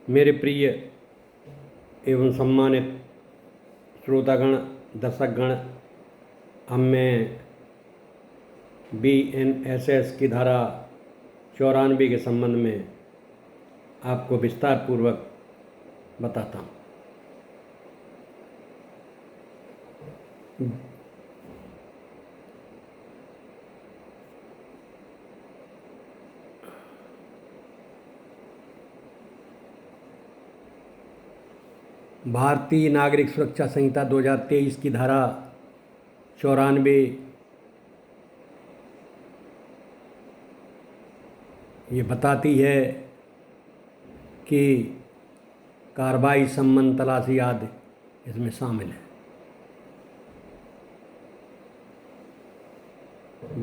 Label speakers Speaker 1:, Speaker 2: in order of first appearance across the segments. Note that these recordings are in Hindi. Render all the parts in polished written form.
Speaker 1: मेरे प्रिय एवं सम्मानित श्रोतागण, दर्शकगण, अब मैं BNSS की धारा 94 के संबंध में आपको विस्तार पूर्वक बताता हूँ। भारतीय नागरिक सुरक्षा संहिता 2023 की धारा 94 ये बताती है कि कार्रवाई, सम्मन, तलाशी आदि इसमें शामिल है।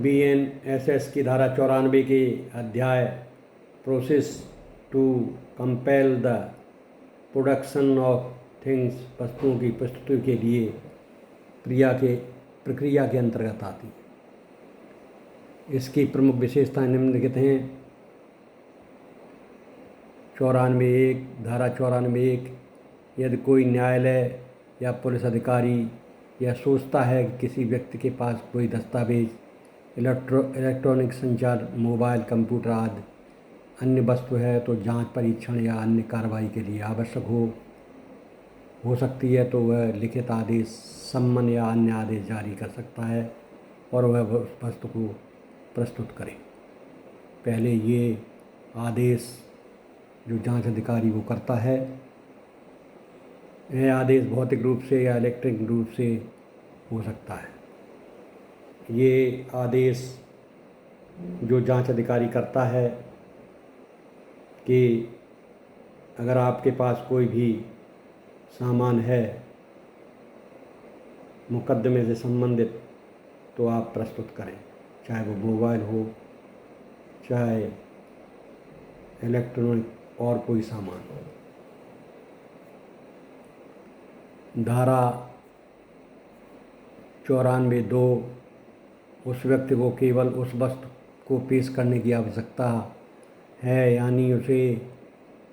Speaker 1: BNSS की धारा 94 के अध्याय process to compel the production of things, वस्तुओं की प्रस्तुति के लिए प्रक्रिया के अंतर्गत आती है। इसकी प्रमुख विशेषताएं निम्नलिखित हैं। 94(1) धारा 94(1) यदि कोई न्यायालय या पुलिस अधिकारी यह सोचता है कि किसी व्यक्ति के पास कोई दस्तावेज, इलेक्ट्रॉनिक संचार, मोबाइल, कंप्यूटर आदि अन्य वस्तु है तो जांच, परीक्षण या अन्य कार्रवाई के लिए आवश्यक हो सकती है, तो वह लिखित आदेश, सम्मन या अन्य आदेश जारी कर सकता है और वह उस वस्तु को प्रस्तुत करे। पहले ये आदेश जो जांच अधिकारी वो करता है, यह आदेश भौतिक रूप से या इलेक्ट्रॉनिक रूप से हो सकता है। ये आदेश जो जांच अधिकारी करता है कि अगर आपके पास कोई भी सामान है मुकदमे से संबंधित तो आप प्रस्तुत करें, चाहे वो मोबाइल हो, चाहे इलेक्ट्रॉनिक और कोई सामान हो। धारा 94(2) उस व्यक्ति को केवल उस वस्तु को पेश करने की आवश्यकता है, यानी उसे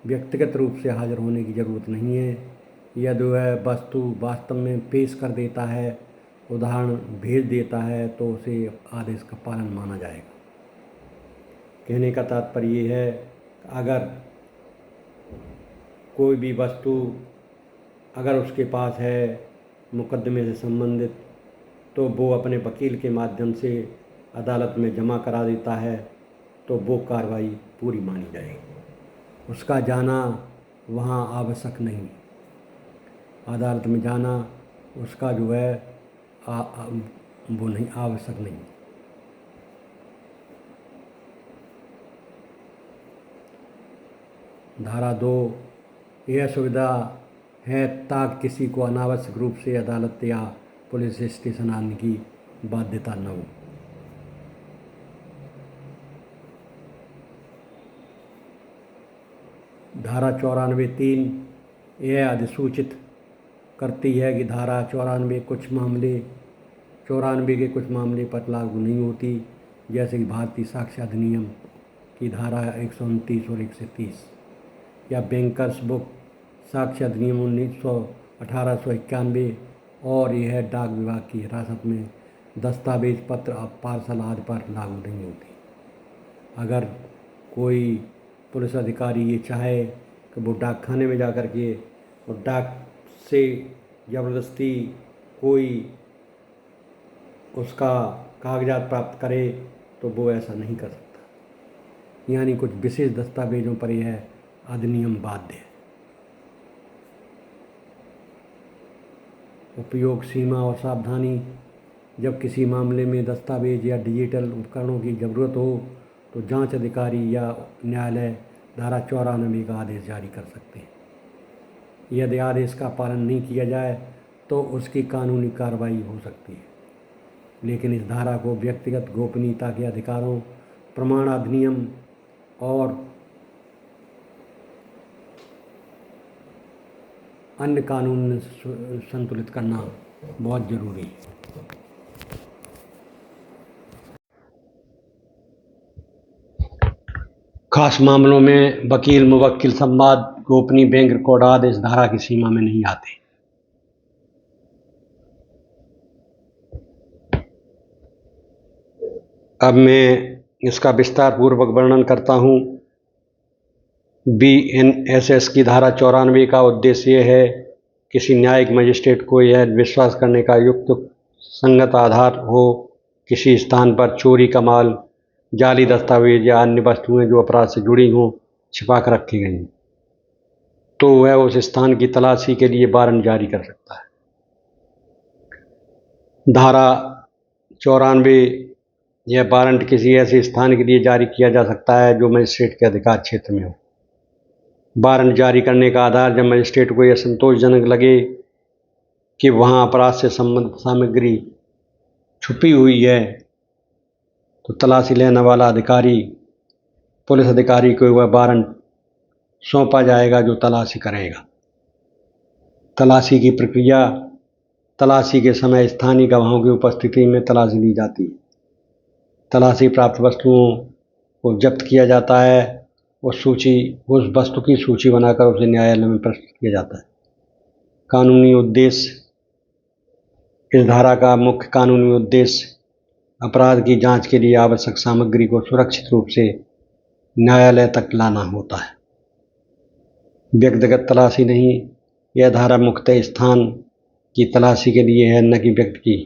Speaker 1: व्यक्तिगत रूप से हाजिर होने की ज़रूरत नहीं है। यदि वह वस्तु वास्तव में पेश कर देता है, उदाहरण भेज देता है, तो उसे आदेश का पालन माना जाएगा। कहने का तात्पर्य ये है, अगर कोई भी वस्तु अगर उसके पास है मुकदमे से संबंधित, तो वो अपने वकील के माध्यम से अदालत में जमा करा देता है, तो वो कार्रवाई पूरी मानी जाएगी। उसका जाना वहाँ आवश्यक नहीं, अदालत में जाना उसका जो है वो नहीं, आवश्यक नहीं। धारा 2 यह सुविधा है ताकि किसी को अनावश्यक रूप से अदालत या पुलिस स्टेशन आने की बाध्यता न हो। धारा 94(3) यह अधिसूचित करती है कि धारा 94 के कुछ मामले पर लागू नहीं होती, जैसे कि भारतीय साक्ष्य अधिनियम की धारा 129 और 130 या बैंकर्स बुक साक्ष्य अधिनियम 1891, और यह डाक विभाग की हिरासत में दस्तावेज, पत्र, पार्सल आदि पर लागू नहीं होती। अगर कोई पुलिस अधिकारी ये चाहे कि वो डाक खाने में जा कर के और डाक से ज़बरदस्ती कोई उसका कागजात प्राप्त करे, तो वो ऐसा नहीं कर सकता। यानी कुछ विशेष दस्तावेजों पर यह अधिनियम बाध्य है। उपयोग, सीमा और सावधानी। जब किसी मामले में दस्तावेज या डिजिटल उपकरणों की ज़रूरत हो, तो जांच अधिकारी या न्यायालय धारा 94 का आदेश जारी कर सकते हैं। यदि आदेश का पालन नहीं किया जाए तो उसकी कानूनी कार्रवाई हो सकती है। लेकिन इस धारा को व्यक्तिगत गोपनीयता के अधिकारों, प्रमाण अधिनियम और अन्य कानून में संतुलित करना बहुत ज़रूरी है। खास मामलों में वकील मुवक्किल संवाद गोपनीय बैंक रिकॉर्ड आदि इस धारा की सीमा में नहीं आते। अब मैं इसका विस्तार पूर्वक वर्णन करता हूँ। BNSS की धारा 94 का उद्देश्य यह है किसी न्यायिक मजिस्ट्रेट को यह विश्वास करने का युक्त संगत आधार हो किसी स्थान पर चोरी का माल, जाली दस्तावेज या अन्य वस्तुएं जो अपराध से जुड़ी हों छिपा कर रखी गई तो वह उस स्थान की तलाशी के लिए वारंट जारी कर सकता है। धारा 94 यह वारंट किसी ऐसे स्थान के लिए जारी किया जा सकता है जो मजिस्ट्रेट के अधिकार क्षेत्र में हो। वारंट जारी करने का आधार जब मजिस्ट्रेट को यह संतोषजनक लगे कि वहाँ अपराध से संबंधित सामग्री छुपी हुई है तो तलाशी लेने वाला अधिकारी पुलिस अधिकारी को वह वारंट सौंपा जाएगा जो तलाशी करेगा। तलाशी की प्रक्रिया तलाशी के समय स्थानीय गवाहों की उपस्थिति में तलाशी ली जाती है। तलाशी प्राप्त वस्तुओं को जब्त किया जाता है। उस वस्तु की सूची बनाकर उसे न्यायालय में प्रस्तुत किया जाता है। कानूनी उद्देश्य इस धारा का मुख्य कानूनी उद्देश्य अपराध की जांच के लिए आवश्यक सामग्री को सुरक्षित रूप से न्यायालय तक लाना होता है। व्यक्तिगत तलाशी नहीं, यह धारा मुख्यतः स्थान की तलाशी के लिए है, न कि व्यक्ति की।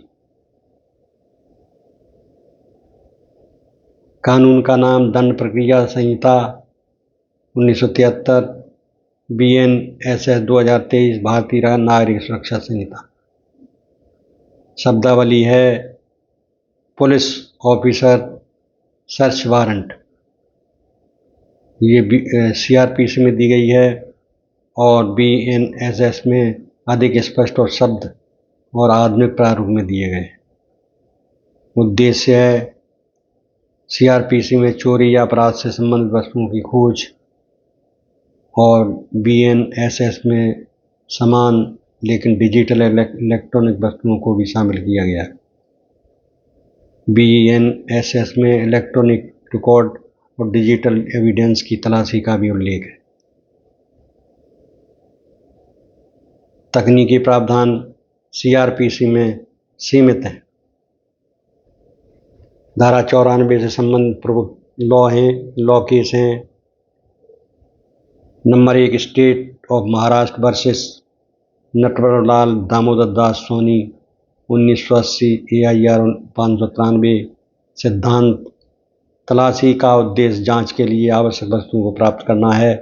Speaker 1: कानून का नाम दंड प्रक्रिया संहिता 1973, BNSS 2023 भारतीय नागरिक सुरक्षा संहिता। शब्दावली है पुलिस ऑफिसर सर्च वारंट, ये CRPC में दी गई है और BNSS में अधिक स्पष्ट और शब्द और आधुनिक प्रारूप में दिए गए। उद्देश्य है CRPC में चोरी या अपराध से संबंधित वस्तुओं की खोज और BNSS में समान लेकिन डिजिटल इलेक्ट्रॉनिक वस्तुओं को भी शामिल किया गया है। BNSS में इलेक्ट्रॉनिक रिकॉर्ड और डिजिटल एविडेंस की तलाशी का भी उल्लेख है। तकनीकी प्रावधान CRPC में सीमित हैं। धारा 94 से संबंधित प्रमुख लॉ केस हैं। नंबर 1 state of Maharashtra versus Natwarlal Damodar Das Soni 1980 AIR 593। सिद्धांत तलाशी का उद्देश्य जांच के लिए आवश्यक वस्तुओं को प्राप्त करना है।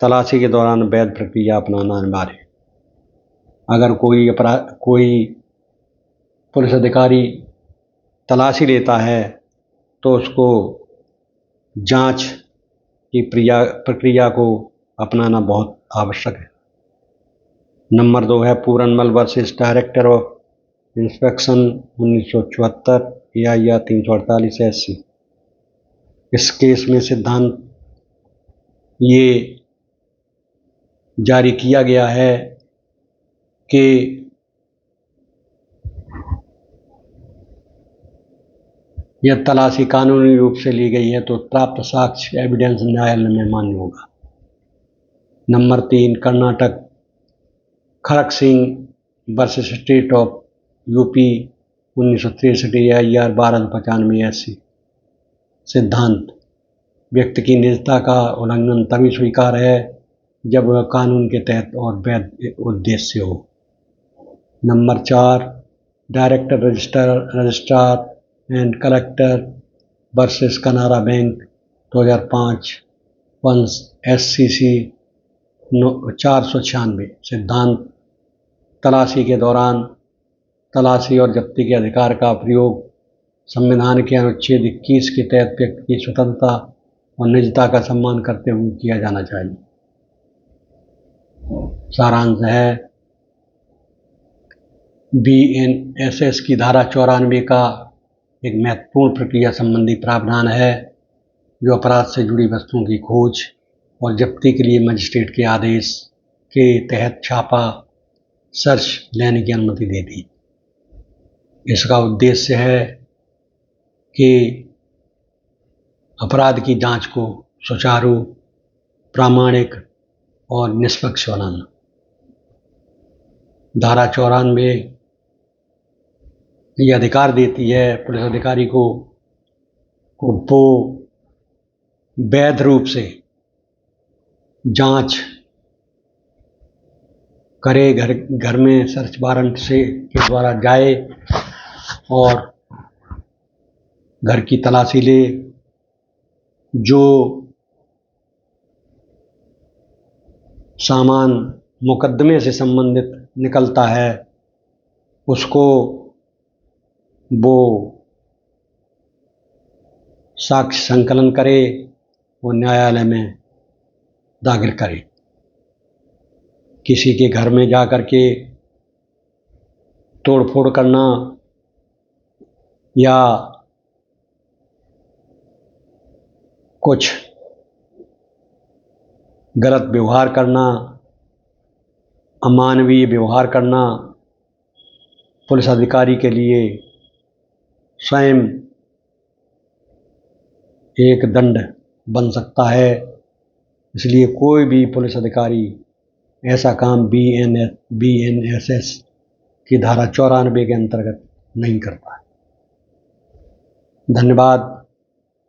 Speaker 1: तलाशी के दौरान वैध प्रक्रिया अपनाना अनिवार्य है। अगर कोई पुलिस अधिकारी तलाशी लेता है तो उसको जांच की प्रक्रिया को अपनाना बहुत आवश्यक है। नंबर 2 है Puranmal versus director of inspection 1974 AIR 348 SC। इस केस में सिद्धांत ये जारी किया गया है कि यह तलाशी कानूनी रूप से ली गई है तो प्राप्त साक्ष्य एविडेंस न्यायालय में मान्य होगा। नंबर 3 Karnataka Kharak Singh versus state of UP 1963 AIR 1295 SC। सिद्धांत व्यक्ति की निजता का उल्लंघन तभी स्वीकार्य है जब वह कानून के तहत और वैध उद्देश्य हो। Number 4 director registrar and collector versus Canara bank 2005 SCC 496। सिद्धांत तलाशी के दौरान तलाशी और जब्ती के अधिकार का प्रयोग संविधान के अनुच्छेद 21 के तहत व्यक्ति की स्वतंत्रता और निजता का सम्मान करते हुए किया जाना चाहिए। सारांश है BNSS की धारा 94 का एक महत्वपूर्ण प्रक्रिया संबंधी प्रावधान है जो अपराध से जुड़ी वस्तुओं की खोज और जब्ती के लिए मजिस्ट्रेट के आदेश के तहत छापा सर्च लेने की अनुमति देती। इसका उद्देश्य है कि अपराध की जांच को सुचारू, प्रामाणिक और निष्पक्ष बनाना। धारा 94 ये अधिकार देती है पुलिस अधिकारी को वो वैध रूप से जांच करे, घर में सर्च वारंट से के द्वारा जाए और घर की तलाशी ले। जो सामान मुकदमे से संबंधित निकलता है उसको वो साक्ष्य संकलन करे और न्यायालय में दाखिल करे। किसी के घर में जा कर के तोड़ फोड़ करना या कुछ गलत व्यवहार करना, अमानवीय व्यवहार करना पुलिस अधिकारी के लिए स्वयं एक दंड बन सकता है। इसलिए कोई भी पुलिस अधिकारी ऐसा काम BNSS की धारा 94 के अंतर्गत नहीं करता है। धन्यवाद।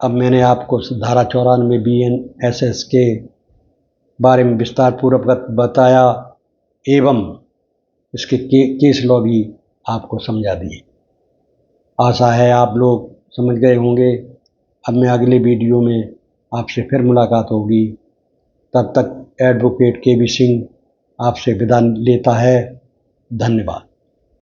Speaker 1: अब मैंने आपको धारा 94 BNSS के बारे में विस्तार पूर्वक बताया एवं इसके केस लॉ भी आपको समझा दिए। आशा है आप लोग समझ गए होंगे। अब मैं अगले वीडियो में आपसे फिर मुलाकात होगी। तब तक एडवोकेट KB सिंह आपसे विदा लेता है। धन्यवाद।